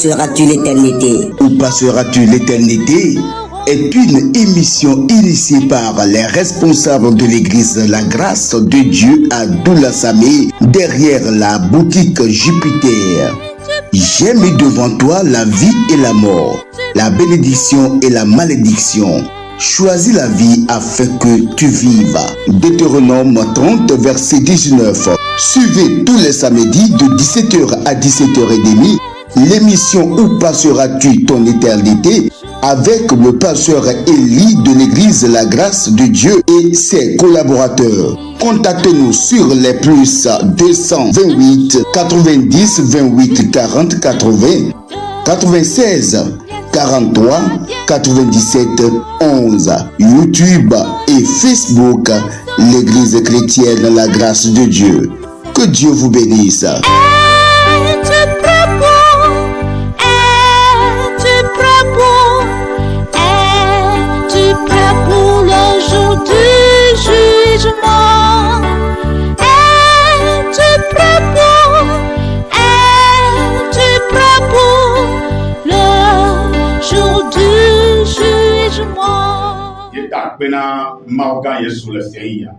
passeras-tu l'éternité? Où passeras-tu l'éternité est une émission initiée par les responsables de l'église La Grâce de Dieu à Doula-Samé, derrière la boutique Jupiter. J'ai mis devant toi la vie et la mort, la bénédiction et la malédiction. Choisis la vie afin que tu vives. Deutéronome 30, verset 19. Suivez tous les samedis de 17h à 17h30 l'émission Où passeras-tu ton éternité avec le pasteur Élie de l'église La Grâce de Dieu et ses collaborateurs. Contactez-nous sur les plus 228 90 28 40 80 96 43 97 11. YouTube et Facebook, l'église chrétienne La Grâce de Dieu. Que Dieu vous bénisse.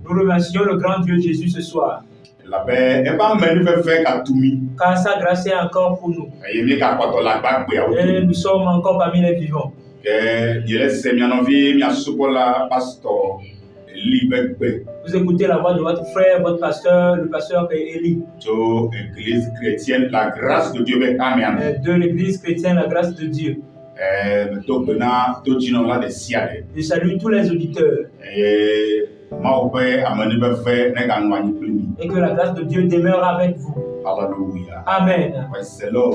Nous remercions le grand Dieu Jésus ce soir. Car sa grâce est encore pour nous. Et nous sommes encore parmi les vivants. Vous écoutez la voix de votre frère, votre pasteur, le pasteur Élie. De l'église chrétienne La Grâce de Dieu. Je salue tous les auditeurs. Et que la grâce de Dieu demeure avec vous. Alléluia. Amen.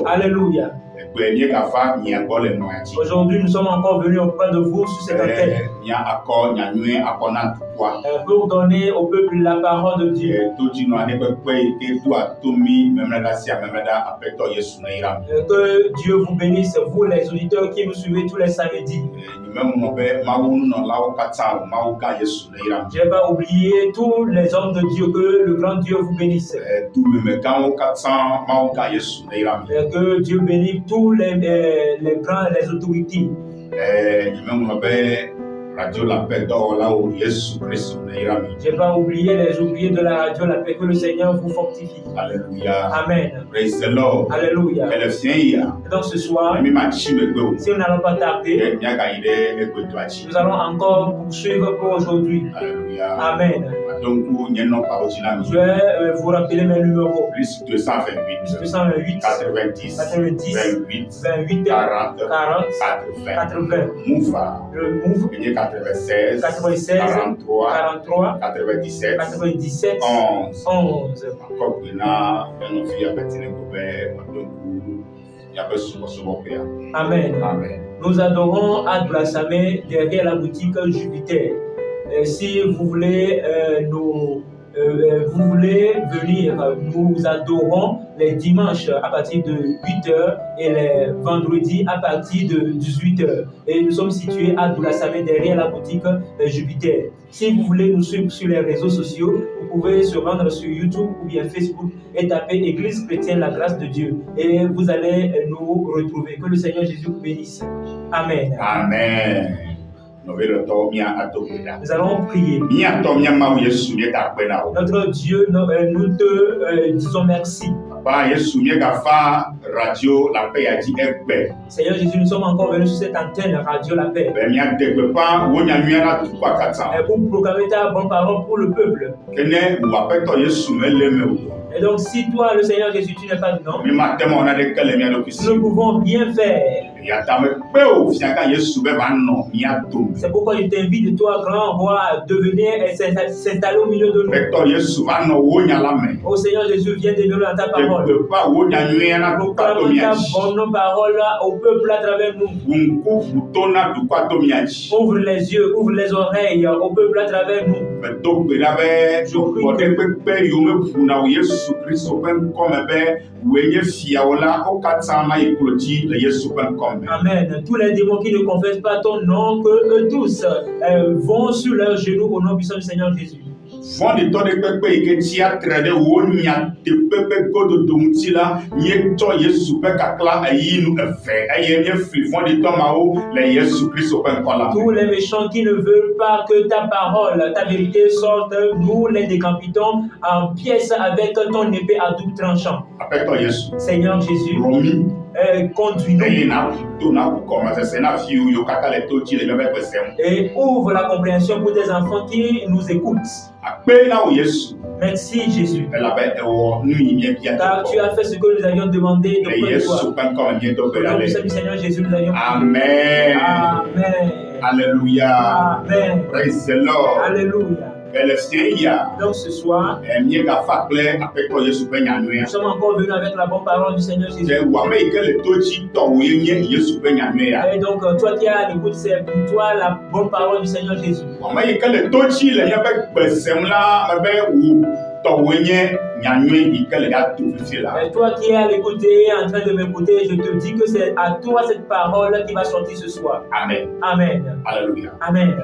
Alléluia. Aujourd'hui, nous sommes encore venus auprès de vous sur cette antenne pour donner au peuple la parole de Dieu. Que Dieu vous bénisse, vous les auditeurs qui nous suivez tous les samedis. Je n'ai pas oublié tous les hommes de Dieu, que le grand Dieu vous bénisse. Que Dieu bénisse tous les grands et les autorités. Je n'ai pas oublié les ouvriers de la radio La Paix, que le Seigneur vous fortifie. Alléluia. Amen. Praise the Lord. Alléluia. Donc ce soir, si nous n'allons pas tarder, nous allons encore poursuivre pour aujourd'hui. Alléluia. Amen. Je vais vous rappeler mes numéros. Plus 228 90 28 40 80. Le Move 96 43 97 11. Amen. Amen. Nous adorons à Doula-Samé derrière la boutique Jupiter. Si vous voulez venir, nous adorons les dimanches à partir de 8h et les vendredis à partir de 18h. Et nous sommes situés à Doula-Samé derrière la boutique Jupiter. Si vous voulez nous suivre sur les réseaux sociaux, vous pouvez se rendre sur YouTube ou bien Facebook et taper Église chrétienne La Grâce de Dieu. Et vous allez nous retrouver. Que le Seigneur Jésus vous bénisse. Amen. Amen. Nous allons prier. Notre Dieu, nous te disons merci. Seigneur Jésus, nous sommes encore venus sur cette antenne Radio La Paix. Pour proclamer ta bonne parole pour le peuple. Et donc, si toi, le Seigneur Jésus, tu n'es pas dedans, nous ne pouvons rien faire. C'est pourquoi je t'invite, toi, grand roi, à devenir et s'installer au milieu de nous. Oh Seigneur Jésus, viens de nous dans ta parole. Proclame ta bonne parole au peuple à travers nous. Ouvre les yeux, ouvre les oreilles au peuple à travers nous. Amen. Tous les démons qui ne confessent pas ton nom, que eux tous vont sur leurs genoux au nom puissant du Seigneur Jésus. Tous les méchants qui ne veulent pas que ta parole, ta vérité sorte, nous les décapitons en pièces avec ton épée à double tranchant. Seigneur Jésus, conduis-nous et ouvre la compréhension pour tes enfants qui nous écoutent. Merci Jésus, car tu as fait ce que nous avions demandé de toi. Du Seigneur Jésus, nous avions Amen. Amen. Alléluia. Amen. Praise the Lord. Alléluia. Donc ce soir, nous sommes encore venus avec la bonne parole du Seigneur Jésus. Et donc toi qui as l'écoute, c'est pour toi la bonne parole du Seigneur Jésus. Et toi qui es à l'écouter, en train de m'écouter, je te dis que c'est à toi cette parole qui va sortir ce soir. Amen. Amen. Alléluia. Amen.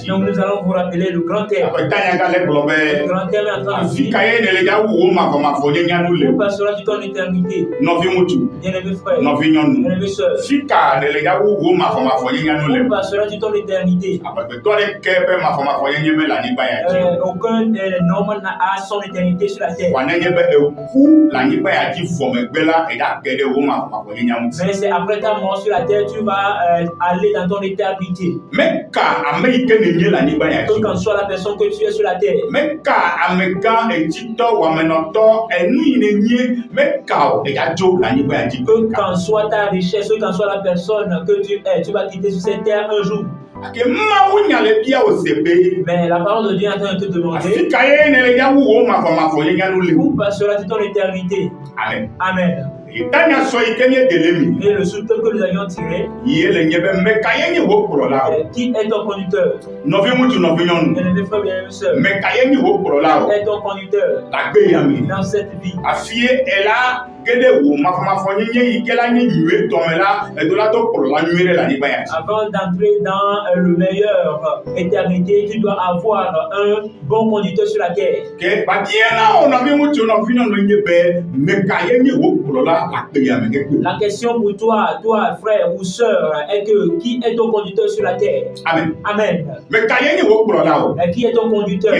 Donc nous allons vous rappeler le grand terme. Le grand terme est en train de dire. Où passera du temps d'éternité? Bien-aimés frères, bien-aimés sœurs. Où passera du temps d'éternité? Aucun homme n'a son éternité sur la terre. Mais c'est après ta mort sur la terre, tu vas aller dans ton éternité. Quelle qu'en soit la personne que tu es sur la terre. Que qu'en soit ta richesse, que qu'en soit la personne que tu es, tu vas quitter sur cette terre un jour. Mais la parole de Dieu est en train de te demander où passera-t-il ton éternité? Amen. Amen. Et le sous-thème que nous avions tiré, qui est ton conducteur? Bien-aimés frères, bien-aimés sœurs, qui est ton conducteur dans cette vie? Avant d'entrer dans le meilleur éternité, tu dois avoir un bon conducteur sur la terre. La question pour toi, frère ou sœur, est que qui est ton conducteur sur la terre? Amen. Amen. Qui est ton conducteur?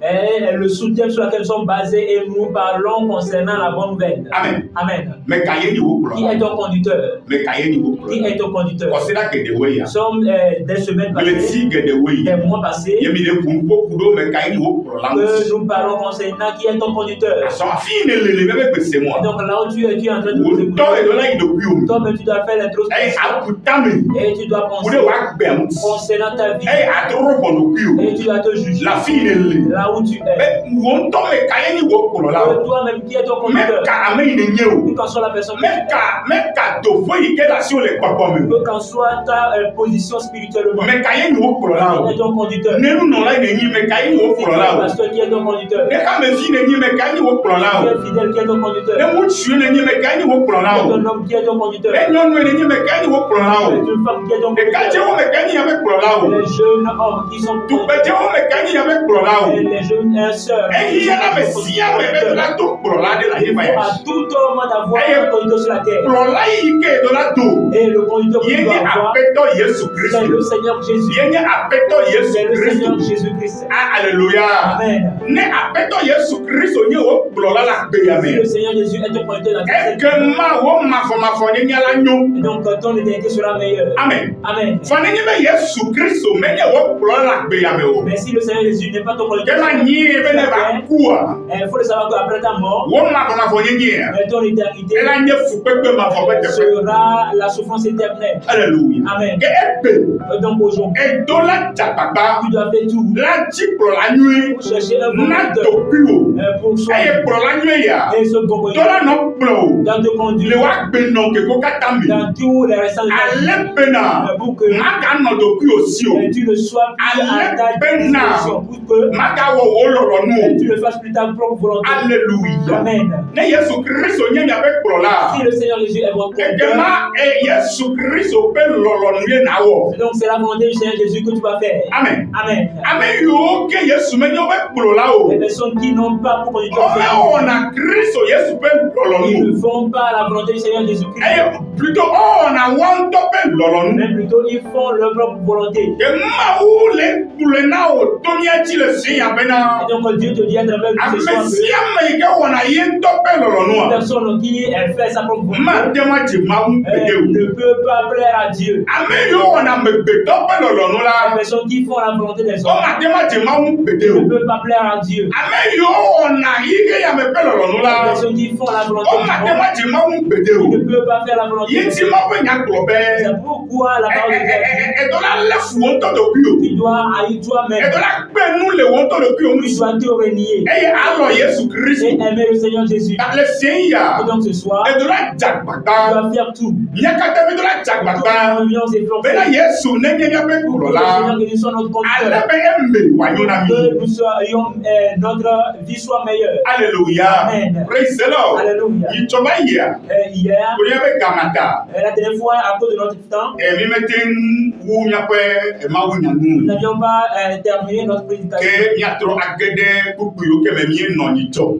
Et le sous-thème sur lequel nous sommes basés et nous parlons concernant la bonne nouvelle. Amen. Amen. Qui est ton conducteur? Qui est ton conducteur? Nous sommes des semaines passées, des mois passés, que nous parlons concernant qui est ton conducteur. Et donc là où tu es en train de nous écouter, toi-même tu dois faire l'introspection et tu dois penser concernant ta vie et tu dois te juger. Là où tu es. Toi-même qui est ton conducteur. Que qu'en soit la personne que qu'en soit ta position spirituellement. Qui est ton conducteur. Parce que qui est ton conducteur. Qui est fidèle, qui est ton conducteur. Ton homme qui est ton conducteur. Une femme qui est ton conducteur. Les jeunes hommes qui sont les jeunes sœurs. À tout moment d'avoir un conducteur sur la terre. Et le conducteur que tu dois avoir, c'est le Seigneur Jésus. C'est le Seigneur Jésus-Christ. Alléluia. Amen. Si le Seigneur Jésus est ton conducteur dans ta vie, et donc ton éternité sera meilleure. Amen. Amen. Mais si le Seigneur Jésus n'est pas ton conducteur, il faut le savoir qu'après ta mort, ton éternité sera la souffrance éternelle. Alléluia. Amen. Donc aujourd'hui, tu dois faire tout pour chercher un bon conducteur pour soi et ce bon conducteur dans te conduire dans tous les restants de ta vie pour que tu ne sois plus à ta disposition, pour que tu le fasses plus ta propre volonté. Alléluia. Amen. Si le Seigneur Jésus est votre conducteur, donc c'est la volonté du Seigneur Jésus que tu vas faire. Amen. Amen. Les personnes qui n'ont pas pour conducteur, ils ne font pas la volonté du Seigneur Jésus-Christ. Mais plutôt ils font leur propre volonté. Et donc Dieu te dit à travers nous ce soir que personne qui fait sa propre volonté ne peut pas plaire à Dieu. Les personnes qui font la volonté des hommes ne peuvent pas plaire à Dieu. Les personnes qui font la volonté des hommes ne peuvent pas faire la volonté des hommes. C'est pourquoi la parole de Dieu, tu dois haïr toi-même. Tu dois te renier et aimer le Seigneur Jésus. Et donc ce soir, tu dois faire tout. Que le Seigneur Jésus soit notre conducteur. Que nous soyons, notre vie soit meilleure. Alléluia. Amen. Praise the Lord. Alléluia. Hier, la dernière fois, à cause de notre temps, nous n'avions pas terminé notre prédication.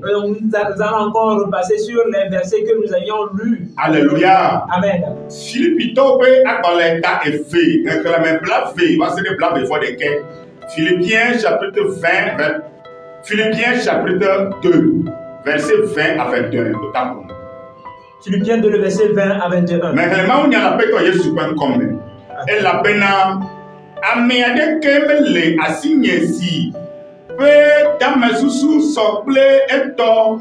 Nous allons encore repasser sur les versets que nous avions lus. Alléluia. Amen. Philippiens chapitre 2, verset 20 à 21. Philippiens 2, le verset 20 à 21. Mais vraiment, il y a la paix quand Jésus comme et la peine améade kemele asigné si pe damesusu sople eto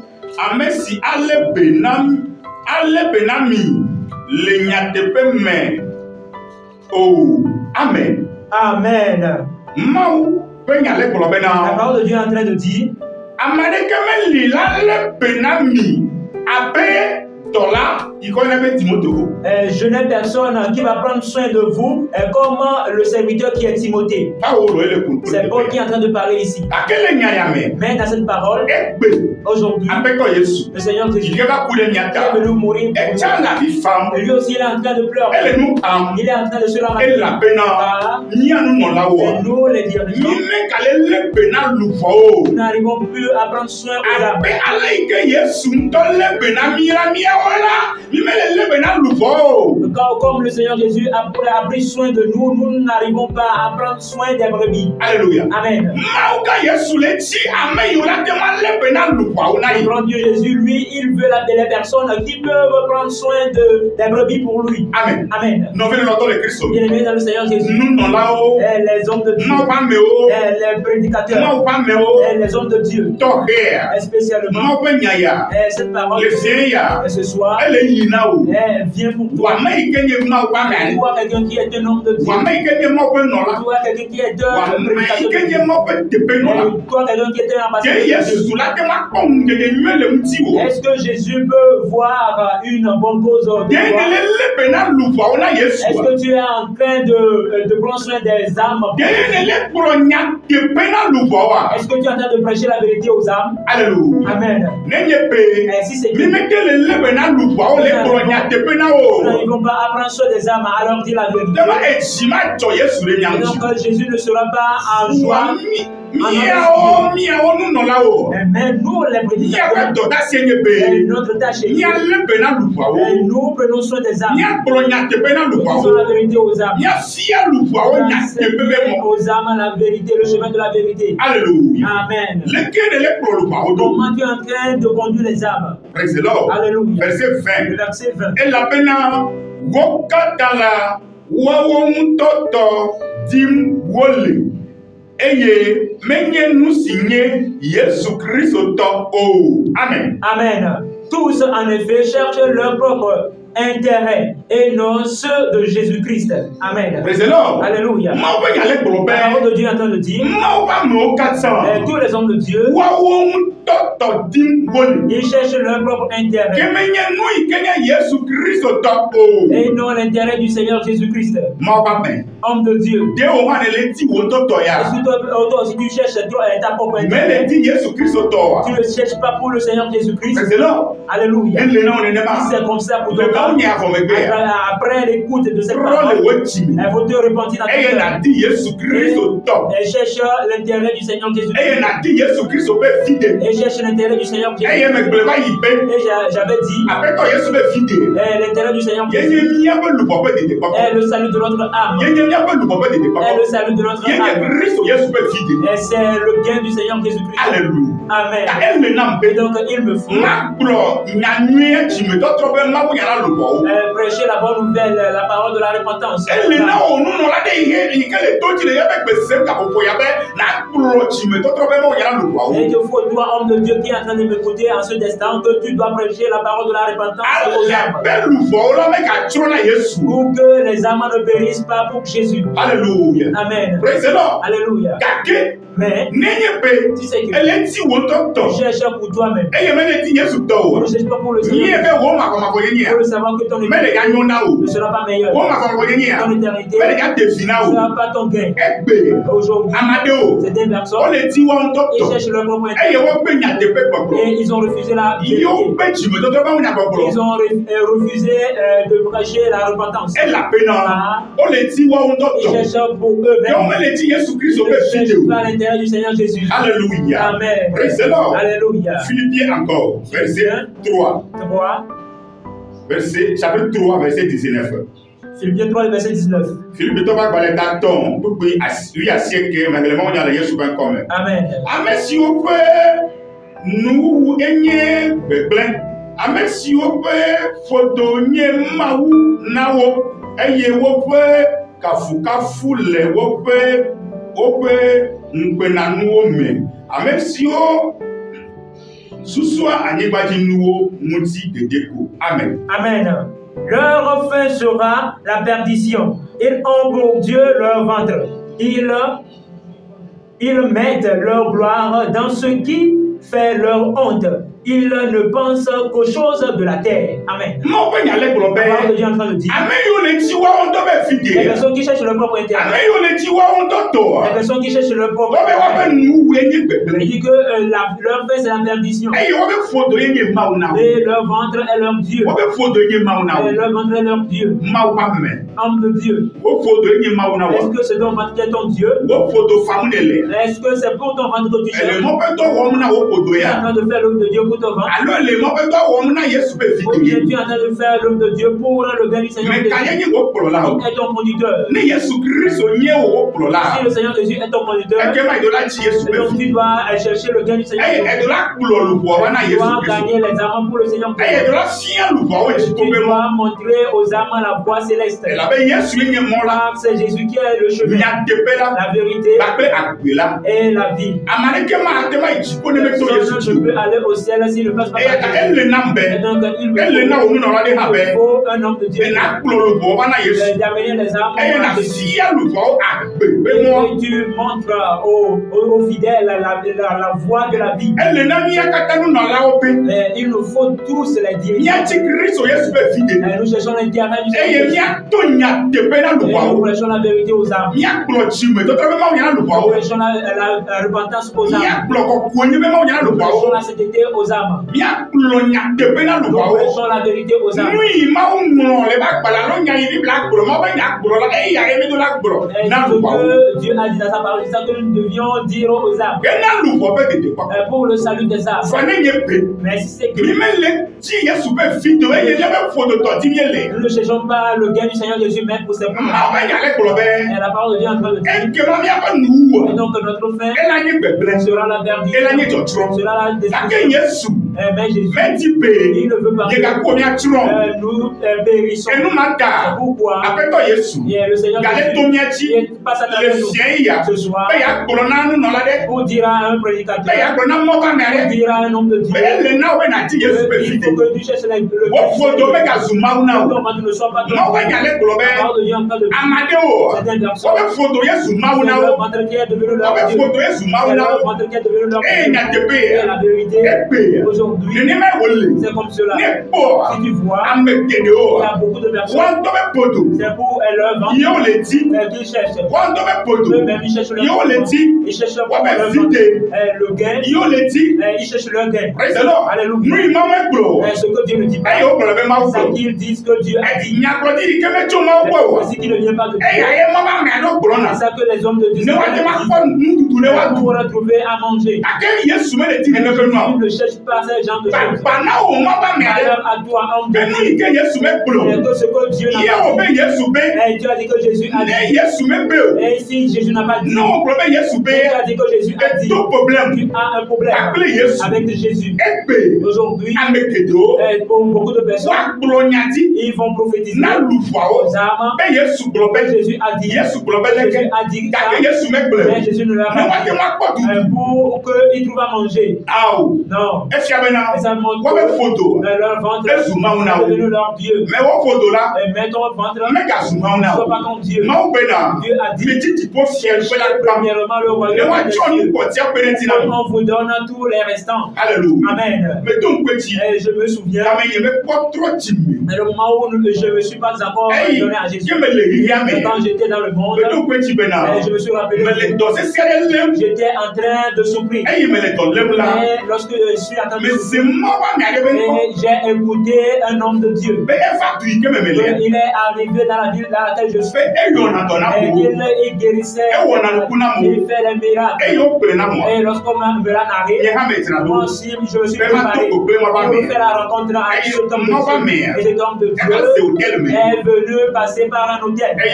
amesi ale benami le nyatepe me. Oh, amen. Amen. Mau pe nyale kolobena. La parole de Dieu est en train de dire amade kemele ale benami abe dola. Je n'ai personne qui va prendre soin de vous comme le serviteur qui est Timothée. C'est Paul qui est en train de parler ici. Mais dans cette parole, aujourd'hui, le Seigneur Jésus est venu mourir pour nous. Lui aussi, il est en train de pleurer. Il est en train de se lamenter. Et nous, les dirigeants, nous n'arrivons plus à prendre soin de l'âme. Comme le Seigneur Jésus a pris soin de nous, nous n'arrivons pas à prendre soin des brebis. Alléluia. Amen. Grand Dieu Jésus, lui, il veut les personnes qui peuvent prendre soin des brebis pour lui. Amen. Amen. Bien-aimés dans le Seigneur Jésus, les hommes de Dieu, les prédicateurs, les hommes de Dieu, spécialement, cette parole, ce soir, vient pour toi. Tu vois quelqu'un qui est un homme de Dieu. Tu vois quelqu'un qui est un prédicateur de Dieu. Tu vois quelqu'un qui est un ambassadeur de Dieu. Est-ce que Jésus peut voir une bonne cause de toi? Est-ce que tu es en train de prendre soin des âmes? Est-ce que tu es en train de prêcher la vérité aux âmes? Alléluia. Amen. Si c'est que nous n'arrivons pas à prendre soin des âmes, alors dis la vérité. Donc Jésus ne sera pas en joie. Mais nous, les prédicateurs, notre tâche est nous prenons soin des âmes. Nous disons la vérité aux âmes. Aux âmes la vérité, le chemin de la vérité. Alléluia. Amen. Comment tu es en train de conduire les âmes? Alléluia. Verset 20. Le verset 20. Et la pena wokatala wawontoto dim wole. Eye menye nous signer Jésus Christ. Oh, amen. Amen. Tous, en effet, cherchent leur propre intérêts et non ceux de Jésus-Christ. Amen. Alléluia. La parole de Dieu est en train de dire tous les hommes de Dieu, ils cherchent leur propre intérêt et non l'intérêt du Seigneur Jésus-Christ. Homme de Dieu. Et si tu cherches ta propre intérêt, tu ne cherches pas pour le Seigneur Jésus-Christ. Alléluia. C'est comme ça pour toi. Après l'écoute de cette parole, il faut te repentir dans ton cœur. Et cherche l'intérêt du Seigneur Jésus-Christ. Et cherche l'intérêt du Seigneur Jésus-Christ. Et j'avais dit l'intérêt du Seigneur Jésus-Christ est le salut de notre âme. Et le salut de notre âme. Et c'est le gain du Seigneur Jésus-Christ. Amen. Et donc il me faut prêcher la bonne nouvelle, la parole de la repentance. Et il faut, toi, homme de Dieu qui est en train de m'écouter en ce instant, que tu dois prêcher la parole de la repentance aux âmes. Pour que les âmes ne périssent pas pour Jésus. Alléluia. Amen. Alléluia. Mais tu sais que tu cherches pour toi-même. Tu ne cherches pas pour le Seigneur. Pour le savoir que ton éternité ne sera pas meilleure. Ton éternité ne sera pas ton gain. Aujourd'hui, c'est des personnes qui cherchent leur propre intérêt. Et ils ont refusé la vérité. Ils ont refusé de prêcher la repentance. Ils cherchent pour eux-mêmes. Ils cherchent pas l'intérêt du Seigneur Jésus. Alléluia. Amen. Alléluia. Philippiens encore, verset 3. Chapitre 3, verset 19. Philippiens 3, verset 19. Philippiens 3, verset 19. Amen. Amen. Si on peut nous gagner, amen. Si on peut photonner maou nao, et on peut kafu le, on peut n'penanoume. Amen. Si on Soussoua anibadi nouo mouti de déco. Amen. Amen. Leur fin sera la perdition. Ils ont pour Dieu leur ventre. Ils mettent leur gloire dans ce qui fait leur honte. Ils ne pensent qu'aux choses de la terre. Amen. La parole de Dieu est en train de dire. Les personnes qui cherchent leur propre intérêt. Les personnes qui cherchent leur propre intérêt. Il dit que leur fait c'est la perdition. Et leur ventre est leur Dieu. Et leur ventre est leur Dieu. Homme de Dieu. Est-ce que c'est ton ventre qui est ton Dieu? Est-ce que c'est pour ton ventre que tu cherches? Tu es en train de faire l'œuvre de Dieu pour ton ventre. Ou bien tu es en train de faire l'œuvre de Dieu pour le bien du Seigneur Jésus. Qui est ton conducteur. Si le Seigneur Jésus est ton conducteur, donc tu dois chercher le gain du Seigneur Jésus. Tu dois gagner les âmes pour le Seigneur Jésus. Tu dois montrer aux âmes la voie céleste. C'est Jésus qui est le chemin, la vérité et la vie. Je peux aller au ciel s'il ne passe pas par Jésus. Et donc il faut un homme de Dieu d'amener les âmes et tu montres aux fidèles la voie de la vie. Il nous faut tous les diriger. Nous cherchons l'intérêt du Seigneur. Nous prêchons la vérité aux âmes. Nous prêchons la repentance aux âmes. Nous prêchons la sainteté aux âmes. Nous prêchons la vérité aux âmes. Dieu a dit dans sa parole ça que nous devions dire aux âmes pour le salut des âmes. Mais si c'est que nous ne cherchons pas le gain du Seigneur Jésus, mais pour ses propres. Et la parole de Dieu est en train de dire. Et donc notre fin sera la perdition, sera la destruction. Mais Jésus, il ne veut pas que nous périssons. C'est pourquoi le Seigneur Jésus passe à travers nous ce soir pour dire à un prédicateur, pour dire à un homme de Dieu, il faut que tu cherches le ne soit pas de Dieu en train de c'est un garçon. Leur ventre qui est devenu leur Dieu. Leur ventre qui est devenu leur Dieu. Et la vérité, aujourd'hui, c'est comme cela. Si tu vois, il y a beaucoup de personnes, c'est pour leur ventre qu'ils cherchent. Eux-mêmes, ils cherchent leur ventre. Ils cherchent leur ventre. Le gain, ils cherchent leur gain. Alléluia. Ce que Dieu ne dit pas, c'est qu'ils disent que Dieu a dit. C'est qu'il ne vient pas de Dieu. C'est ça que les hommes de Dieu pour retrouver à manger. Il ne cherche pas ces gens de choses. Alors à toi, homme de Dieu, que ce que Dieu n'a pas dit. Tu as dit que Jésus a dit. Et si Jésus n'a pas dit, tu as dit que Jésus a dit. Tu as un problème avec Jésus. Aujourd'hui, pour beaucoup de personnes, ils vont prophétiser. Jésus a dit. Jésus a dit ça, mais Jésus ne l'a pas dit. Pour qu'ils trouvent à manger. Non. Et ça montre leur ventre est devenu leur Dieu. Mais ton ventre ne soit pas ton Dieu. Dieu a dit, premièrement le royaume de Dieu. On vous donne tous les restants. Amen. Et je me souviens, mais le moment où je ne me suis pas encore donné à Jésus, quand j'étais dans le monde, je me suis rappelé, j'étais en train de souffrir. Et lorsque je suis en train de souffrir, j'ai écouté un homme de Dieu. Il est arrivé dans la ville dans laquelle je suis. Il guérissait, il fait des miracles. Et lorsqu'on me l'a narré, moi aussi je me suis préparé pour faire la rencontre avec cet homme de Dieu. Et cet homme de Dieu est venu passer par un hôtel. Et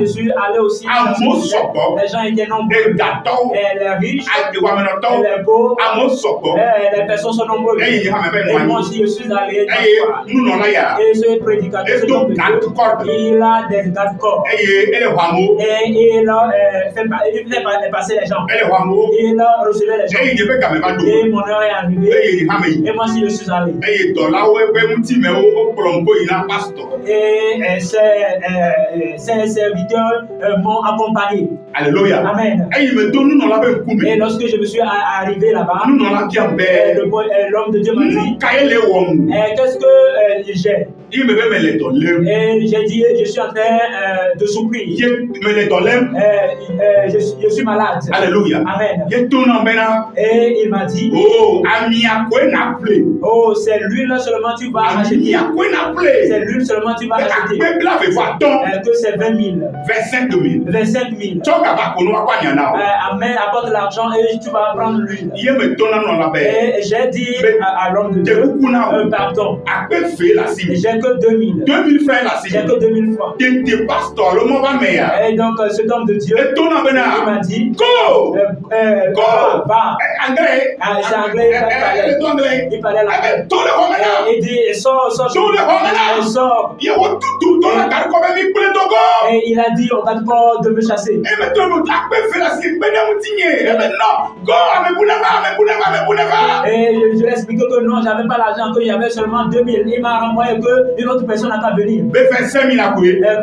je suis allé aussi dans un hôtel. Les gens étaient nombreux. Et les riches, et les pauvres, et les personnes sont nombreuses. Et moi aussi je suis allé dans ce et ce prédicateur, cet homme de Dieu, il a des garde-corps. Et il fait passer les gens. Il a reçu les gens. Et mon heure est arrivée. Et moi aussi je suis allé. Et ces serviteurs m'ont accompagné. Alléluia. Amen. Et lorsque je me suis arrivé là-bas, l'homme de Dieu m'a dit, qu'est-ce que j'ai? Et j'ai dit, je suis en train de souffrir. Je suis malade. Alléluia. Amen. Et il m'a dit, c'est l'huile seulement tu vas acheter. C'est l'huile seulement tu vas acheter. Que c'est 20 000. 25 000. Amen. Apporte l'argent et tu vas prendre l'huile. Et j'ai dit à l'homme de Dieu, pardon. J'ai que 2000. 2000 francs là. J'ai que 2000 francs. Et donc cet homme de Dieu, il m'a dit, go. Va. C'est anglais. Il parlait l'anglais. Il dit, sors. Et il a dit au garde-corps de me chasser. Et je lui ai expliqué que non, j'avais pas l'argent, qu'il y avait seulement 2000. Il m'a renvoyé qu'une autre personne n'a qu'à venir. Que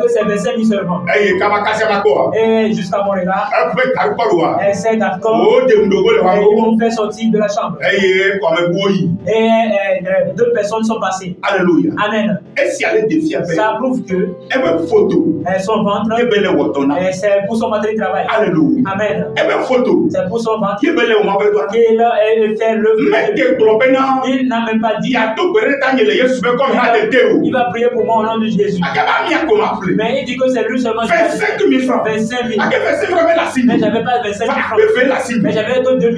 c'est 25 000 seulement. Et jusqu'à mon regard, et c'est garde-corps, ils m'ont fait sortir de la chambre. Et deux personnes sont passées. Alléluia. Amen. Ça prouve que son ventre, c'est pour son matériel de travail. Alléluia. Amen. C'est pour son ventre qu'il fait le. Il n'a même pas dit. Il va prier pour moi au nom de Jésus. Mais il dit que c'est lui seulement qui a 25 000 francs. 25 000. Mais j'avais pas 25 000 francs. Mais j'avais que 2 000.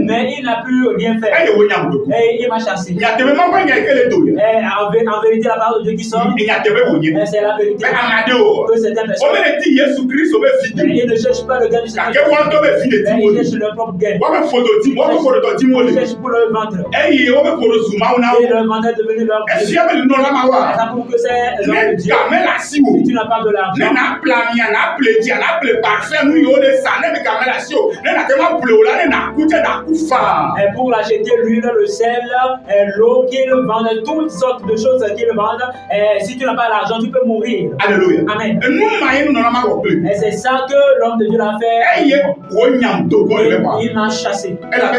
Mais il n'a plus rien fait. Et il m'a chassé. En vérité, la parole de Dieu qui sort, c'est la vérité. Que c'est un personne. Et il ne cherche pas le gain du Seigneur. Il cherche le propre gain. Il cherche pour le ventre. Et le ventre est devenu leur Dieu. Ça prouve que c'est leur Dieu. Si tu n'as pas de l'argent, pour acheter l'huile, le sel, l'eau qu'ils vendent, toutes sortes de choses qu'ils vendent, si tu n'as pas l'argent, tu peux mourir. Alléluia. Amen. Et c'est ça que l'homme de Dieu l'a fait. Il m'a chassé. Car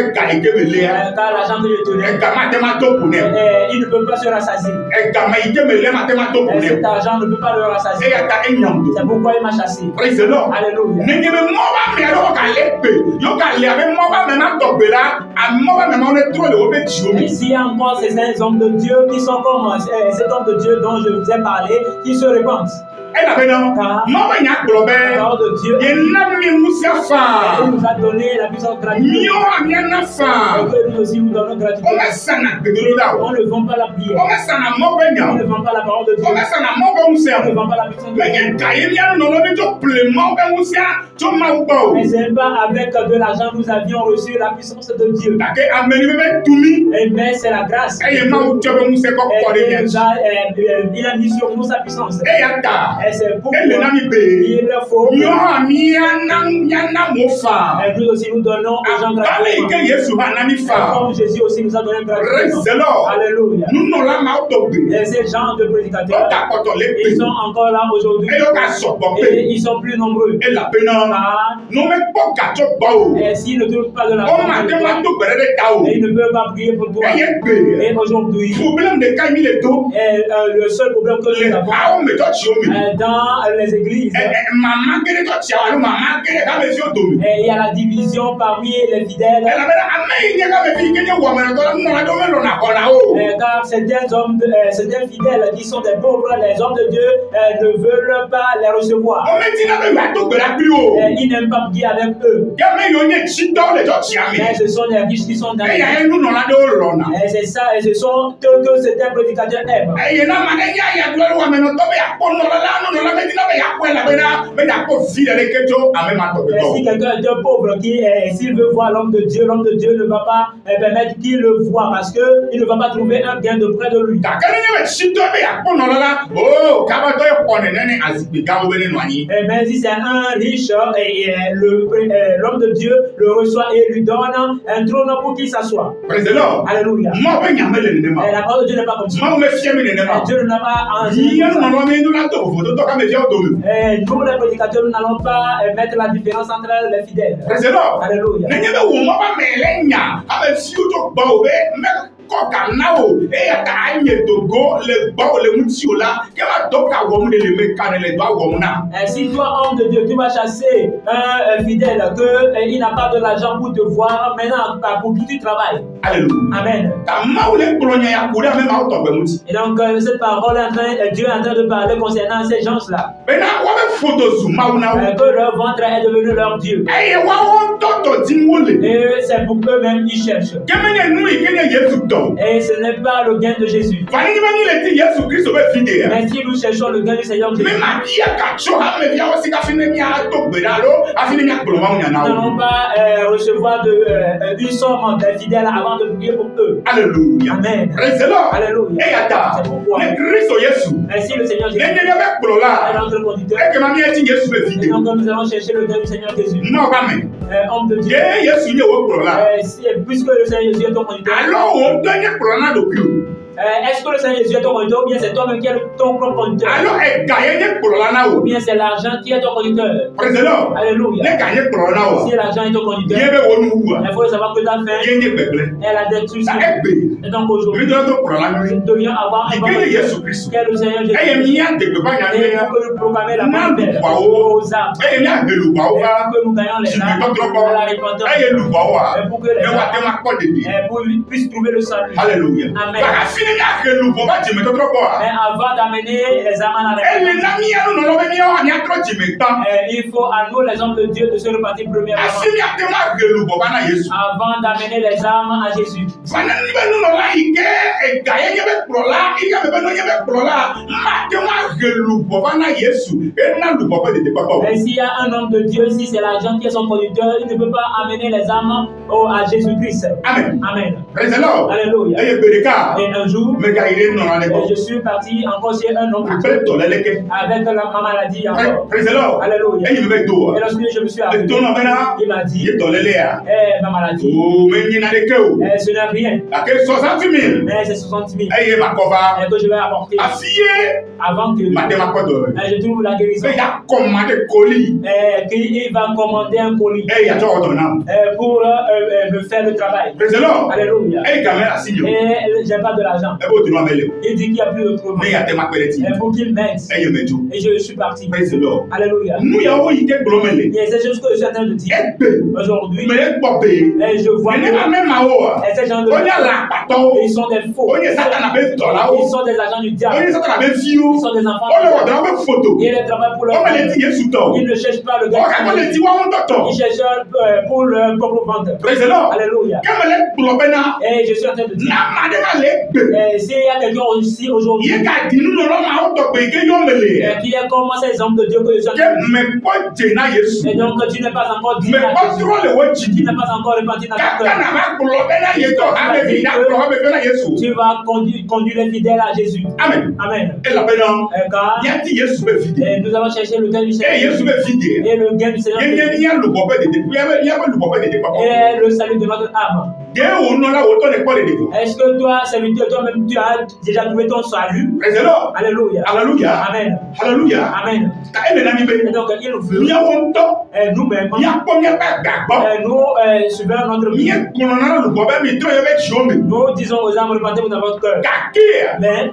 l'argent que je tenais, il ne peut pas se rassasier. Cet argent ne peut pas le rassasier. C'est pourquoi il m'a chassé. Alléluia. Et s'il y a encore ces hommes de Dieu qui sont comme cet homme de Dieu dont je vous ai parlé, qui se répandent. La parole de Dieu, il nous a donné la puissance gratuite. Et nous aussi nous donnons gratuitement. On ne vend pas la prière. On ne vend pas la parole de Dieu. On ne vend pas la puissance de Dieu. Mais c'est pas avec de l'argent nous avions reçu la puissance de Dieu. Mais c'est la grâce. Il a mis sur nous sa puissance. Et c'est pourquoi il faut que nous aussi nous donnons aux gens gratuitement. Comme Jésus aussi nous a donné gratuitement. Alléluia. Et ces gens de prédicateurs, ils sont encore là aujourd'hui. Et ils sont plus nombreux. Et s'ils ne trouvent pas de la et ils ne peuvent pas prier pour toi. Et aujourd'hui, le seul problème que nous avons dans les églises, il y a la division parmi les fidèles. Car certains fidèles qui sont des pauvres, les hommes de Dieu ne veulent pas les recevoir. Ils n'aiment pas prier avec eux. Mais ce sont les riches qui sont dans les et c'est ça, et ce sont que certains prédicateurs aiment. Si quelqu'un est un pauvre s'il veut voir l'homme de Dieu ne va pas permettre qu'il le voie parce qu'il ne va pas trouver un gain de près de lui. Mais si c'est un riche, l'homme de Dieu le reçoit et lui donne un trône pour qu'il s'assoie. Alléluia. Et la parole de Dieu n'est pas comme ça. Dieu n'a pas envie. Nous, les prédicateurs, nous n'allons pas mettre la différence entre les fidèles. Alléluia. Si toi, homme de Dieu, tu vas chasser un fidèle qu'il n'a pas de l'argent pour te voir, maintenant pour qui tu travailles. Alléluia. Amen. Et donc, cette parole, Dieu est en train de parler concernant ces gens-là. Que leur ventre est devenu leur Dieu. Et c'est pour eux-mêmes qu'ils cherchent. Et ce n'est pas le gain de Jésus. Mais si nous cherchons le gain du Seigneur Jésus, nous n'allons pas recevoir une somme des fidèles avant de prier pour eux. Alléluia. Amen. Alléluia. C'est pourquoi. Et si le Seigneur Jésus est notre conducteur, et donc nous allons chercher le gain du Seigneur Jésus. Homme de Dieu. Puisque le Seigneur Jésus est ton conducteur, est-ce que le Seigneur Jésus est ton conducteur ou bien c'est toi-même qui es ton propre conducteur? Ou bien c'est l'argent qui est ton conducteur? Alléluia. Si l'argent est ton conducteur, il faut savoir que ta fin est la destruction. Et donc aujourd'hui, nous devions avoir un bon Dieu qui est le Seigneur Jésus. Et pour que nous proclamer la bonne nouvelle aux âmes. Et pour que nous gagnons les âmes à la repentance. Et pour que les âmes puissent trouver le salut. Alléluia. Amen. Mais avant d'amener les âmes à la repentance, il faut à nous, les hommes de Dieu, de se repentir premièrement. Avant d'amener les âmes à Jésus. Mais s'il y a un homme de Dieu, si c'est l'argent qui est son conducteur, il ne peut pas amener les âmes à Jésus-Christ. Amen. Amen. Alléluia. Et un jour, je suis parti encore chez un homme avec ma maladie encore. Alléluia. Et lorsque je me suis arrivé, il m'a dit, ma maladie, ce n'est rien. Mais c'est 60 000 que je vais apporter avant que je trouve la guérison. Qu'il va commander un colis pour me faire le travail. Alléluia. Et j'ai pas de l'argent. Il dit qu'il n'y a plus de problème. Pour qu'il m'aide. Et je suis parti. Alléluia. Et c'est juste ce que je suis en train de dire. Aujourd'hui, et je vois que ces gens ils sont des faux. Ils sont des agents du diable. Ils sont des enfants du diable. Ils ne travaillent pour leur vie. Ils ne cherchent pas le gain. Ils cherchent pour leur propre ventre. Alléluia. Et je suis en train de dire, s'il y a quelqu'un aussi aujourd'hui qui est comme ces hommes de Dieu que je suis en train de dire, et donc tu n'es pas encore dit, tu n'es pas encore repenti dans ton cœur, tu vas conduire les fidèles à Jésus. Amen. Amen. Car nous avons cherché le gain du Seigneur et le gain du Seigneur et le salut de notre âme. Est-ce que toi, serviteur, toi-même, tu as déjà trouvé ton salut? Alléluia. Alléluia. Amen. Alléluia. Amen. Et donc, il nous veut, nous-mêmes, nous suivons notre vie. Nous disons aux âmes, repentez-vous dans votre cœur. Mais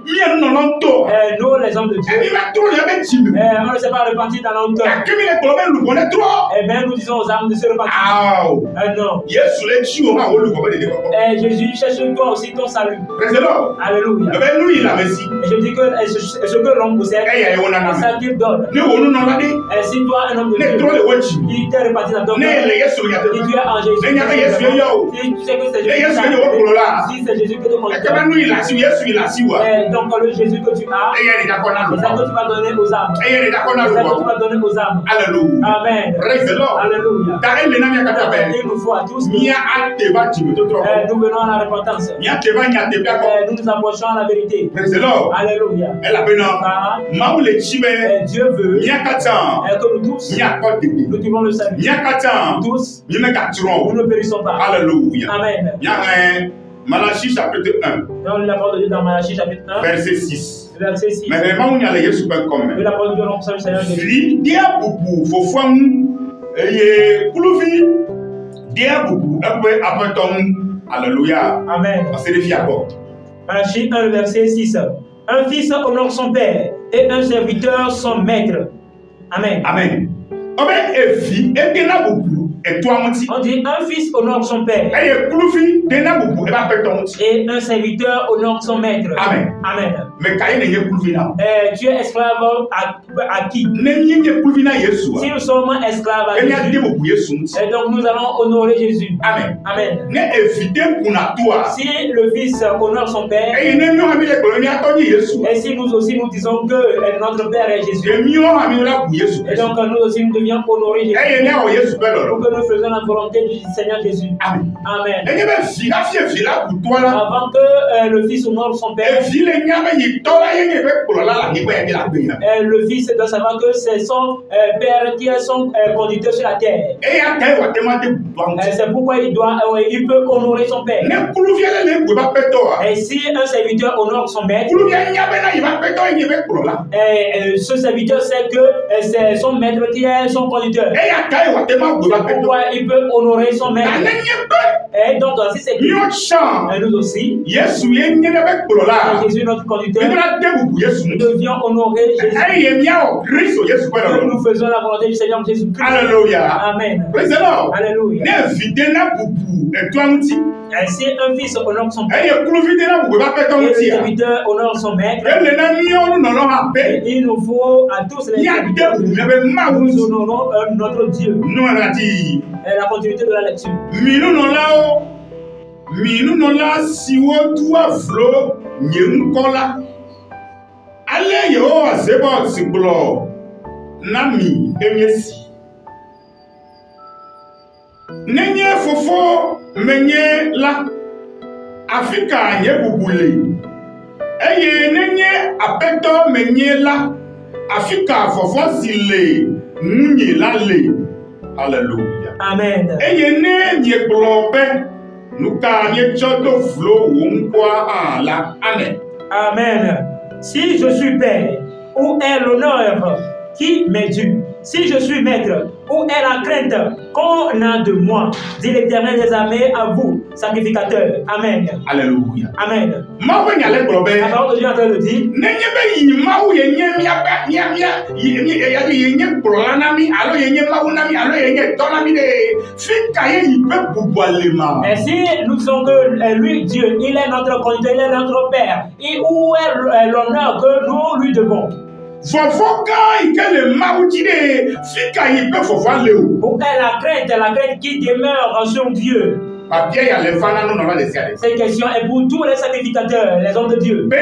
nous, les hommes de Dieu, on ne s'est pas repenti dans notre cœur. Et bien, nous disons aux âmes de se repentir. Non. Et Jésus cherche toi aussi ton salut. Alléluia. Et je dis que ce que l'homme possède, c'est ça qu'il donne. Et si toi, un homme de Dieu, il t'est reparti dans ton cœur, et tu es en Jésus, si tu sais que c'est Jésus, si c'est Jésus que tu connais, donc le Jésus que tu as, c'est ça que tu vas donner aux âmes. C'est ça que tu vas donner aux âmes. Amen. Alléluia. Il nous faut à tous que nous venons à la repentance. Nous nous approchons à la vérité. Alléluia. Dieu veut que nous tous, nous trouvons le salut. Tous, nous ne périssons pas. Alléluia. Amen. Malachie chapitre 1. Dans la parole de Dieu dans Malachie chapitre 1. Verset 6. Verset 6. Mais vraiment, on y a les Jésus pas comme. La parole de Dieu dans le Seigneur Jésus. Dia bubu fofam eye kulufi dia bubu après ton. Alléluia. Amen. On se défie à bord. Malachie 1, verset 6. Un fils honore son père et un serviteur son maître. Amen. Amen. Amen. Et fille et gena bubu. Et toi, on dit un fils honore son père. Et un serviteur honore son maître. Amen. Amen. Mais tu es esclave à qui? Si nous sommes esclaves à Jésus, et donc nous allons honorer Jésus. Amen. Amen. Si le fils honore son père, et si nous aussi nous disons que notre père est Jésus, et donc nous aussi nous devions honorer Jésus. Que nous faisons la volonté du Seigneur Jésus. Amen. Amen. Avant que le fils honore son père, le fils doit savoir que c'est son père qui est son conducteur sur la terre. C'est pourquoi il peut honorer son père. Et si un serviteur honore son maître, ce serviteur sait que c'est son maître qui est son conducteur. Pourquoi il peut honorer son maître. Et donc, si c'est Nous aussi, Jésus est notre conducteur, nous devions honorer Jésus. Nous faisons la volonté du Seigneur Jésus-Christ. Alléluia. Amen. Alléluia. Si un fils honore son père, et le serviteur honore son maître, il nous faut à tous les nous honorons notre Dieu. Et la continuité de la lecture. Nenye fofo menye la Afrika nye bubule. Eye nenye apeto menye la Afrika fofo sile munye la le. Alléluia. Amen. Eye nye globe nuka nye chodo flo wonkwa la. Amen. Amen. Si je suis père, où est l'honneur qui m'est dû? Si je suis maître, où est la crainte qu'on a de moi? Dit l'Éternel des armées à vous, sacrificateurs. Amen. Alléluia. Amen. La parole de Dieu est en train de dire, et si nous disons que lui, Dieu, il est notre conducteur, il est notre Père, et où est l'honneur que nous lui devons? Où est la crainte qui demeure sur Dieu? Cette question est pour tous les sacrificateurs, les hommes de Dieu. Et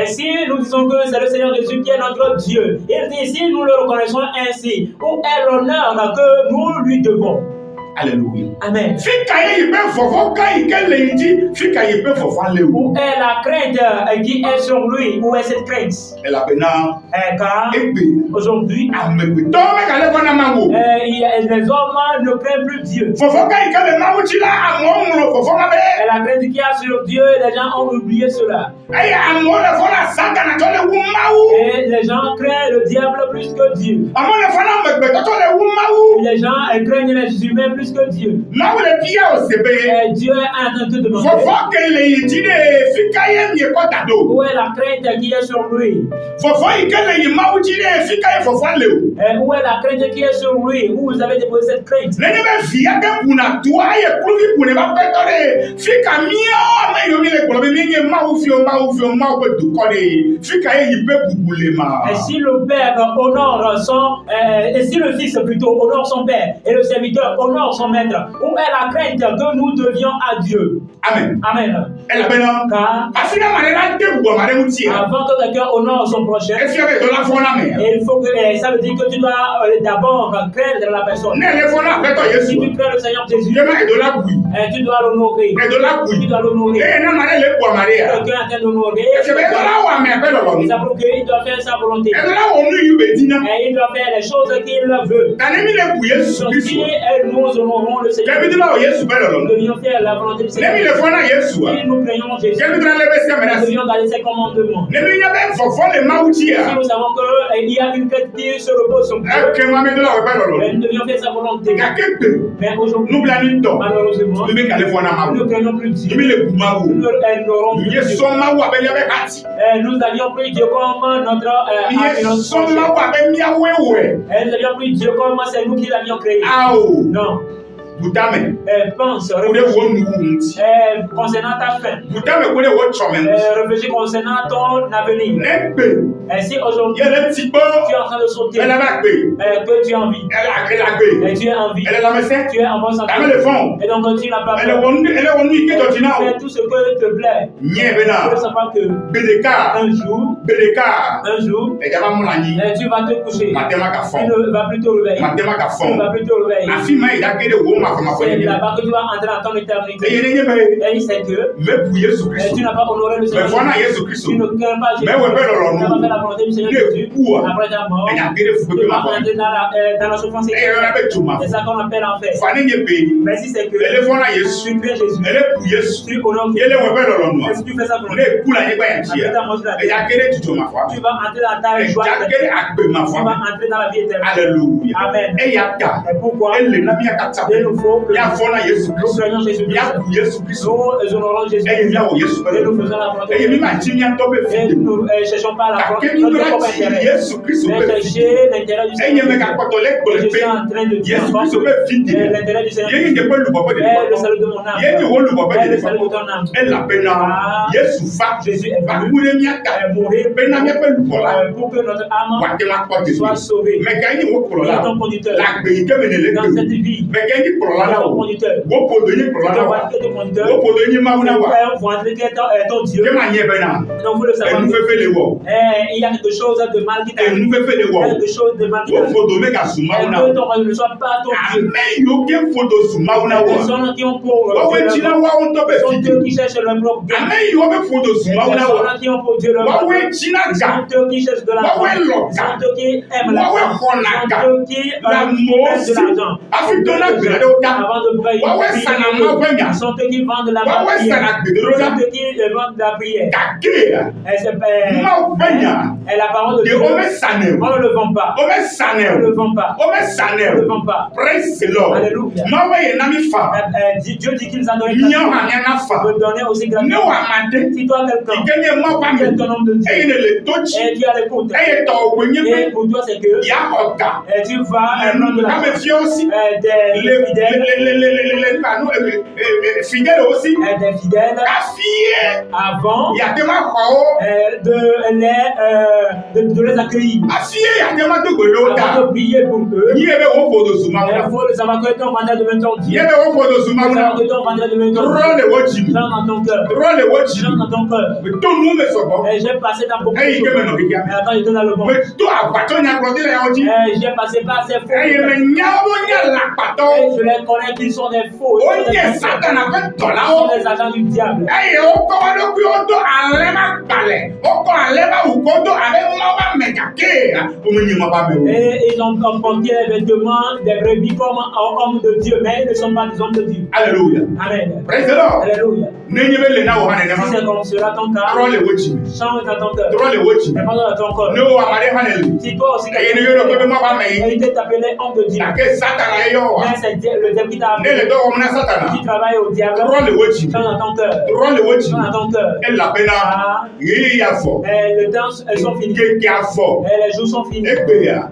si nous disons que c'est le Seigneur Jésus qui est notre Dieu, il dit si nous le reconnaissons ainsi, où est l'honneur que nous lui devons? Alléluia. Amen. Où est la crainte qui est sur lui? Où est cette crainte? Car aujourd'hui, les hommes ne craignent plus Dieu. Et la crainte qui a sur Dieu, les gens ont oublié cela. Et les gens craignent le diable plus que Dieu. Les gens craignent les humains plus que Dieu. Dieu est en train de demander où est la crainte qui est sur lui? Où est la crainte qui est sur lui? Où vous avez déposé cette crainte? Et si le père honore son et si le fils plutôt honore son père et le serviteur honore son maître, où est la crainte que nous devions à Dieu? Amen. Amen. Car avant que quelqu'un honore son prochain, il faut que ça veut dire que tu dois d'abord craindre la personne. Si tu crains le Seigneur Jésus, tu dois l'honorer. Tu dois l'honorer. Quelqu'un est en train d'honorer. Il doit faire sa volonté. Et il doit faire les choses qu'il veut. Si nous honorons le Seigneur, nous devions faire la volonté du Seigneur. Si nous craignons Jésus, nous devions garder ses commandements. Si nous savons qu'il y a une quête qui se repose sur Dieu, nous devions faire sa volonté. Mais aujourd'hui, malheureusement, nous ne craignons plus Dieu. Nous n'aurons plus Dieu. Nous avions pris Dieu comme notre nous avions pris Dieu comme c'est nous qui l'avions créé. Non. Pense concernant ta fin. Réfléchis concernant ton avenir. Et si aujourd'hui tu es en train de sauter, que tu as envie, et tu es en vie, tu es en bonne santé, et donc tu n'as pas peur, fais tout ce que te plaît. Tu veux savoir que un jour, tu vas te coucher, tu ne vas plus te réveiller, tu ne vas plus te réveiller. c'est là-bas que tu vas entrer dans ton éternité. Et c'est que tu n'as pas honoré le Seigneur. Tu ne crains pas Jésus. Tu n'as pas fait la volonté du Seigneur Jésus. Après ta mort, tu vas entrer dans la souffrance éternelle. C'est ça qu'on appelle enfer. Mais si c'est que tu crées Jésus, tu honores Jésus. Et si tu fais ça pour lui, après ta mort, tu vas entrer dans ta joie éternelle. Tu vas entrer dans la vie éternelle. Alléluia. Amen. Et pourquoi il nous faut que nous craignons Jésus-Christ. Nous honorons Jésus-Christ. Et nous faisons la volonté de Dieu. Et nous ne cherchons pas la volonté de notre propre intérêt. Mais chercher l'intérêt du Seigneur. Et je suis en train de dire l'intérêt du Seigneur. Et le salut de mon âme. Et le salut de ton âme. Jésus est venu mourir pour que notre âme soit sauvée. Il est ton conducteur. Dans cette vie, il est ton conducteur. Il est ton conducteur. Pour entrer ton Dieu. Donc vous le savez. Il y a quelque chose de mal qui t'arrive. Il y a quelque chose de mal qui t'arrive. Que ton royaume ne soit pas ton Dieu. Les personnes qui ont pour sont ceux qui cherchent leur propre bien. Les personnes qui ont pour Dieu leur propre bien. Sont ceux qui cherchent de l'argent. Sont ceux qui aiment l'argent. Sont ceux qui aiment de l'argent. Avant de payer. Sont ceux qui vendent la prière. Sont ceux qui vendent la prière. Et la parole de Dieu, on ne le vend pas. On ne le vend pas. On ne le vend pas. Alléluia. Dieu dit qu'il nous a donné de donner aussi gratuitement. Si toi quelqu'un qui est un homme de Dieu et tu as l'écoute, et pour toi c'est que tu vas prendre des fidèles aussi, des fidèles avant de les accueillir, avant de prier pour eux. Il faut les avoir que ton vendeur de ton Dieu. Que ton vendeur de ton Dieu. Dans ton cœur. Dans ton cœur. Et j'ai passé dans beaucoup de choses. Mais attends, je te donne le bon. J'ai passé par ces faux. Et je les connais qu'ils sont des faux. Ils sont des agents du diable. Et ils ont porté les vêtements des brebis comme hommes de Dieu, mais ils ne sont pas des hommes de Dieu. Alléluia. Amen. Alléluia. Si c'est comme cela ton cas, change dans ton cœur. Réponds dans ton corps. Si toi aussi il t'est appelé homme de Dieu, mais c'est le diable qui t'a appelé. Tu travailles au diable, change dans ton cœur. Change dans ton cœur. Les temps sont finis. Les jours sont finis.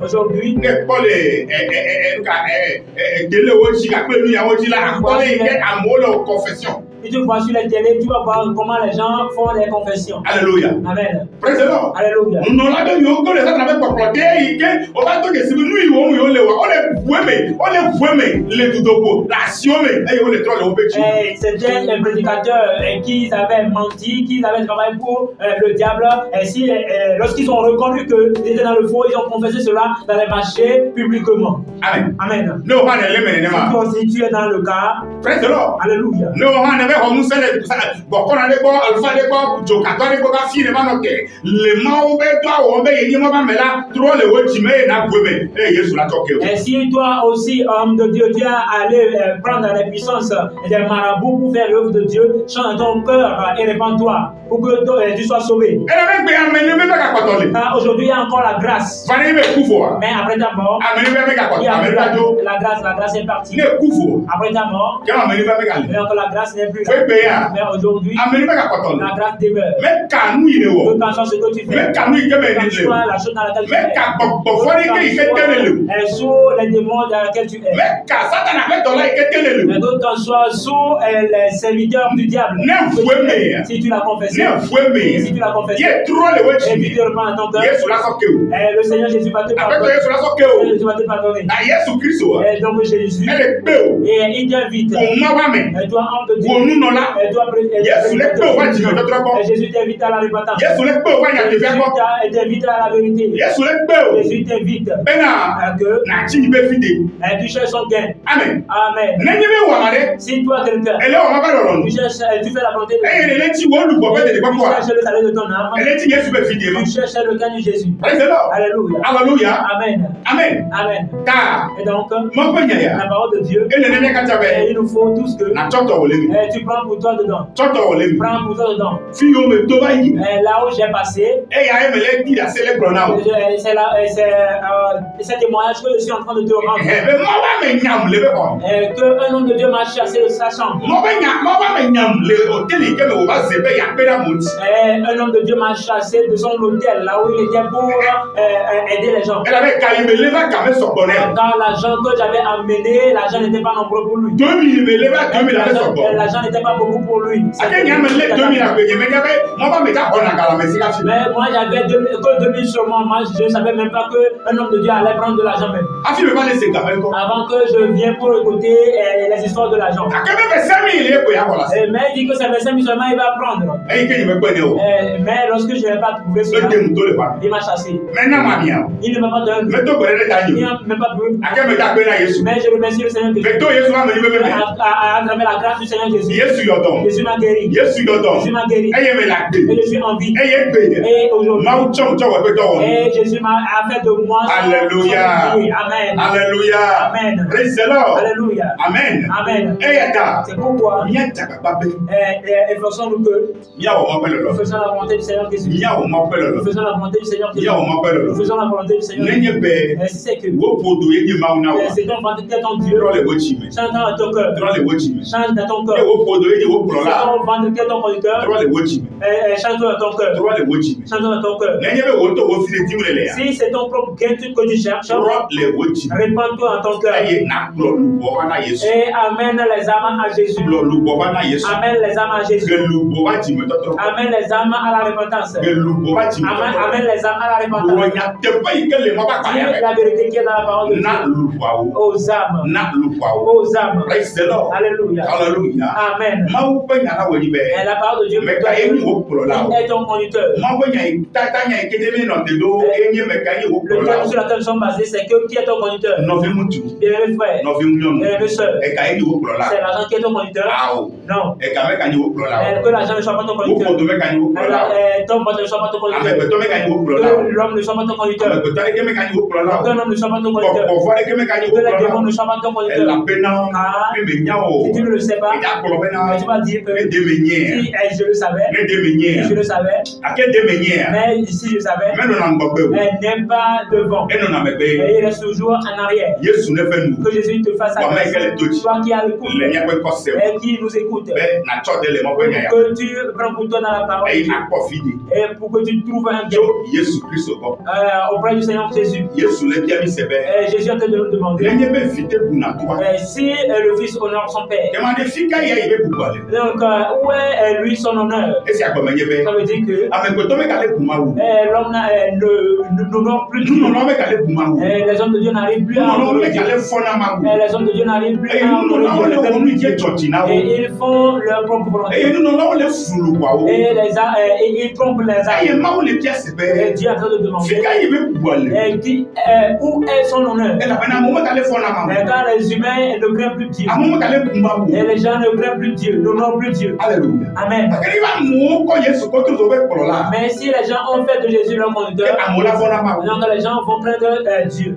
Aujourd'hui, si tu vois sur les télés, tu vas voir comment les gens font les confessions. Alléluia. Amen. Alléluia. C'était les prédicateurs qui avaient menti, qui avaient travaillé pour le diable. Et lorsqu'ils ont reconnu qu'ils étaient dans le faux, ils ont confessé cela dans les marchés publiquement. Amen. Amen. Si toi aussi tu es dans le cas, alléluia. Et si toi aussi, homme de Dieu, tu es allé prendre les puissances des marabouts pour faire l'œuvre de Dieu, change ton cœur et répands-toi pour que tu sois sauvé. Aujourd'hui, il y a encore la grâce. Mais après ta mort, il y a la grâce est partie. Après ta mort, mais encore la grâce n'est plus là. Mais aujourd'hui, la grâce demeure. Que quand ce que tu fais, quand soit la chose dans laquelle tu es, et sous les démons dans lesquels tu es, mais d'autres quand soit sous les serviteurs du diable, si tu l'as confessé, et puis tu reprends dans ton cœur, le Seigneur Jésus va te pardonner. Le Seigneur Jésus va te pardonner. Et donc Jésus, et il t'invite. Et toi, homme de Dieu, et toi, Jésus t'invite à la repentance. Jésus t'invite à la vérité. Jésus t'invite à que tu cherches son gain. Amen. Amen. Si toi, quelqu'un, tu fais la volonté de Dieu, tu cherches le salut de ton âme, tu cherches le gain de Jésus. Alléluia. Alléluia. Amen. Amen. Amen. Et donc, la parole de Dieu, il nous faut tout ce que tu prends pour toi dedans. Prends pour toi dedans. Là où j'ai passé, c'est témoignage que je suis en train de te rendre. Que un homme de Dieu m'a chassé de sa chambre. Un homme de Dieu m'a chassé de son hôtel, là où il était pour aider les gens. Quand l'argent que j'avais amené, l'argent n'était pas nombreux pour lui. L'argent n'était pas beaucoup pour lui. Mais moi j'avais que 2000 sur moi. Moi je ne savais même pas qu'un homme de Dieu allait prendre de l'argent même. Avant que je vienne pour écouter les histoires de l'argent. Mais il dit que c'est 25 000 seulement il va prendre. Mais lorsque je n'ai pas trouvé cela, il m'a chassé. Il ne m'a pas donné. Il ne m'a pas donné. Mais je remercie le Seigneur Jésus. À travers la grâce du Seigneur Jésus. Jésus m'a guéri. Jésus m'a guéri. Et je suis en vie. Et aujourd'hui. Et Jésus a fait de moi. Alléluia. Amen. Alléluia. Amen. Praise the Lord. Alléluia. Amen. Amen. C'est pourquoi efforçons-nous que nous faisons la volonté du Seigneur Jésus. Nous faisons la volonté du Seigneur Jésus. Nous faisons la volonté du Seigneur Jésus. Si c'est que c'est ton volonté, ton Dieu. Change dans ton cœur. Change dans ton cœur. C'est ton volonté, ton conducteur. Change dans ton cœur. Change dans ton cœur. Si c'est ton propre gain que tu cherches, répands-toi dans ton cœur. Et amène les âmes à Jésus. Amène les âmes à Jésus. Amène les âmes à la repentance. Amène les âmes à la repentance. Dis la vérité qui est dans la parole de Dieu. Aux âmes. Aux âmes. Alléluia. Amen. Et la parole de Dieu est ton conducteur. Le thème sur lequel nous sommes basés, c'est que qui est ton conducteur? Bien-aimés frères, bien-aimés sœurs, c'est l'argent qui est ton conducteur? Non. Que l'argent ne soit pas ton conducteur. Ton vote ne soit pas ton conducteur. Que l'homme ne soit pas ton conducteur. Que l'homme ne soit pas ton conducteur. Que les démons ne soient pas ton conducteur. Car si tu ne le sais pas, tu vas dire que si je le savais, si je le savais, mais si je savais, elle n'est pas devant. Et il reste toujours en arrière. Que Jésus te fasse grâce. Toi qui as l'écoute et qui nous écoute, que tu prends pour toi dans la parole et pour que tu trouves un gain auprès du Seigneur Jésus. Jésus est en train de nous demander si le Fils honore son Père. Donc, où est lui son honneur? Ça veut dire que l'homme n'honore plus Dieu. Les hommes de Dieu n'arrivent plus à honorer Dieu. Les hommes de Dieu n'arrivent plus à honorer Dieu. Et ils font leur propre volonté. Et ils trompent les âmes. Et Dieu est en train de demander où est son honneur? Et quand les humains ne craignent plus Dieu, et les gens ne craignent plus Dieu, n'honorent plus Dieu. Alléluia. Amen. Mais si les gens ont fait de Jésus leur conducteur, donc les gens vont prendre Dieu.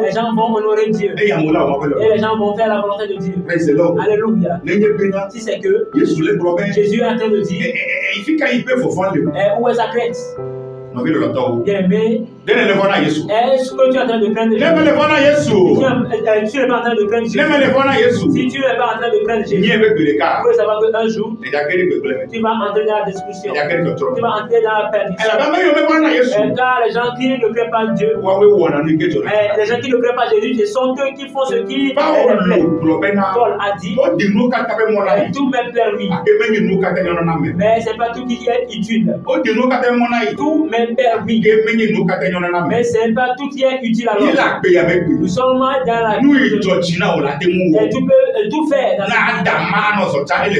Les gens vont honorer Dieu. Et les gens vont faire la volonté de Dieu. Alléluia. Si c'est que Jésus est en train de dire, où est sa crainte? Bien-aimé, est-ce que tu es en train de craindre Jésus? Tu n'es pas en train de craindre Jésus. Si tu n'es pas en train de craindre Jésus, il faut savoir qu'un jour, tu vas entrer dans la discussion. Tu vas entrer dans la perdition. Car les gens qui ne craignent pas Dieu, les gens qui ne craignent pas Jésus, ce sont eux qui font ce qui Paul a dit, tout m'est permis. Mais ce n'est pas tout qui est utile. Tout m'est est permis. Mais ce n'est pas tout qui est utile à l'homme. Nous sommes dans la vie. Et tu peux tout faire dans la vie.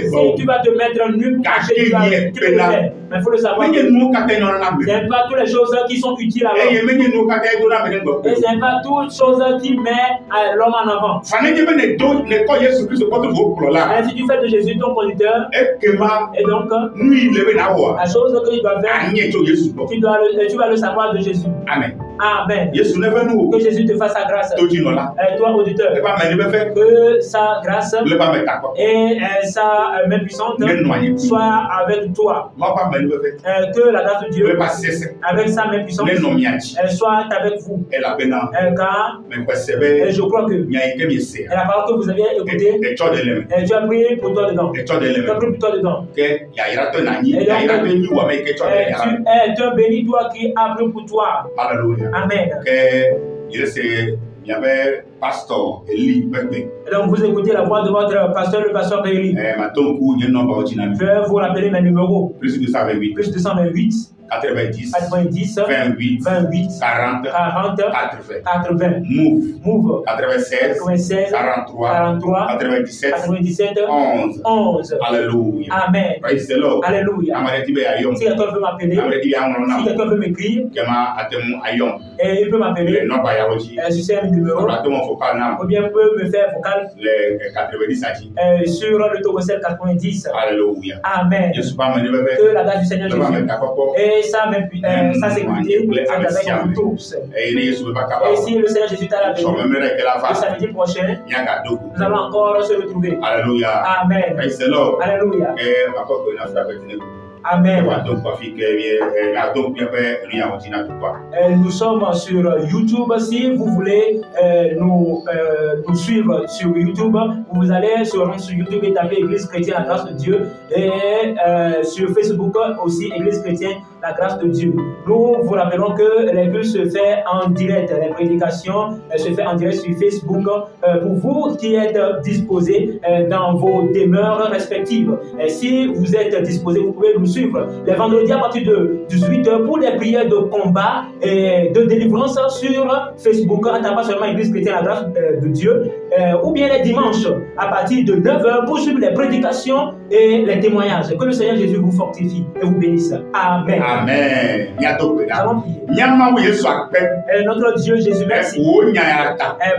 Si tu vas te mettre nu, tu peux le faire. Mais il faut le savoir. Ce n'est pas toutes les choses qui sont utiles à l'homme. Et ce n'est pas toutes les choses qui mettent l'homme en avant. Et si tu fais de Jésus ton conducteur, et donc, la chose que tu dois faire, tu vas le savoir de Jésus. Amen. Amen. Que Jésus te fasse sa grâce. Et toi, auditeur, que sa grâce et sa main puissante soit avec toi. Que la grâce de Dieu, avec sa main puissante, soit avec vous. Car je crois que la parole que vous avez écoutée, tu as prié pour toi dedans. Tu as prié pour toi dedans. Et tu es un béni, toi qui as prié pour toi. Alléluia. Amen. Il y avait pasteur Eli. Et donc vous écoutez la voix de votre pasteur, le pasteur Eli. Je vais vous rappeler mes numéros. Plus 228. Plus 228. 90, 28, 40, 80, Move, 96, 43, 97, 11. Alléluia. Amen. Praise the Lord. Alléluia. Si quelqu'un veut m'appeler, si quelqu'un veut m'écrire, et il peut m'appeler, si c'est un numéro, ou bien peut me faire vocal sur le Togocel 90. Alléluia. Amen. Que la grâce du Seigneur Jésus et sa sécurité soit avec nous tous. Et si le Seigneur Jésus t'a lavé, le samedi prochain, nous allons encore se retrouver. Alléluia. Amen. Alléluia. Amen. Nous sommes sur YouTube. Si vous voulez nous suivre sur YouTube, vous allez sur YouTube et taper Église chrétienne la grâce de Dieu. Et sur Facebook aussi Église chrétienne la grâce de Dieu. Nous vous rappelons que l'église se fait en direct. Les prédications se fait en direct sur Facebook. Pour vous qui êtes disposés dans vos demeures respectives. Et si vous êtes disposés, vous pouvez nous suivre les vendredis à partir de 18h pour les prières de combat et de délivrance sur Facebook, en tapant seulement Église chrétienne la grâce de Dieu, ou bien les dimanches à partir de 9h pour suivre les prédications et les témoignages. Que le Seigneur Jésus vous fortifie et vous bénisse. Amen. Amen. Nous allons prier. Notre Dieu Jésus, merci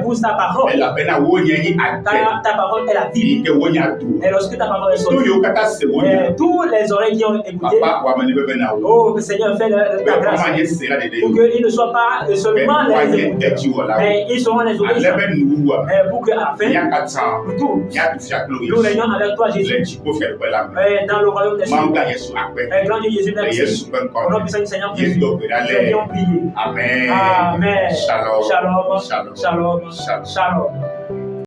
pour sa parole. Ta parole est la vie. Et lorsque ta parole est sortie, tous les oreilles qui ont écouté, oh Seigneur, fais ta grâce pour qu'ils ne soient pas seulement les écouteurs, mais ils seront les obéissants. Pour qu'à la fin, nous tous, nous régnons avec toi, Jésus, dans le royaume des cieux. Grand Dieu Jésus, merci. Au nom du Seigneur Jésus, nous prions. Amen. Amen. Shalom. Shalom. Shalom. Shalom.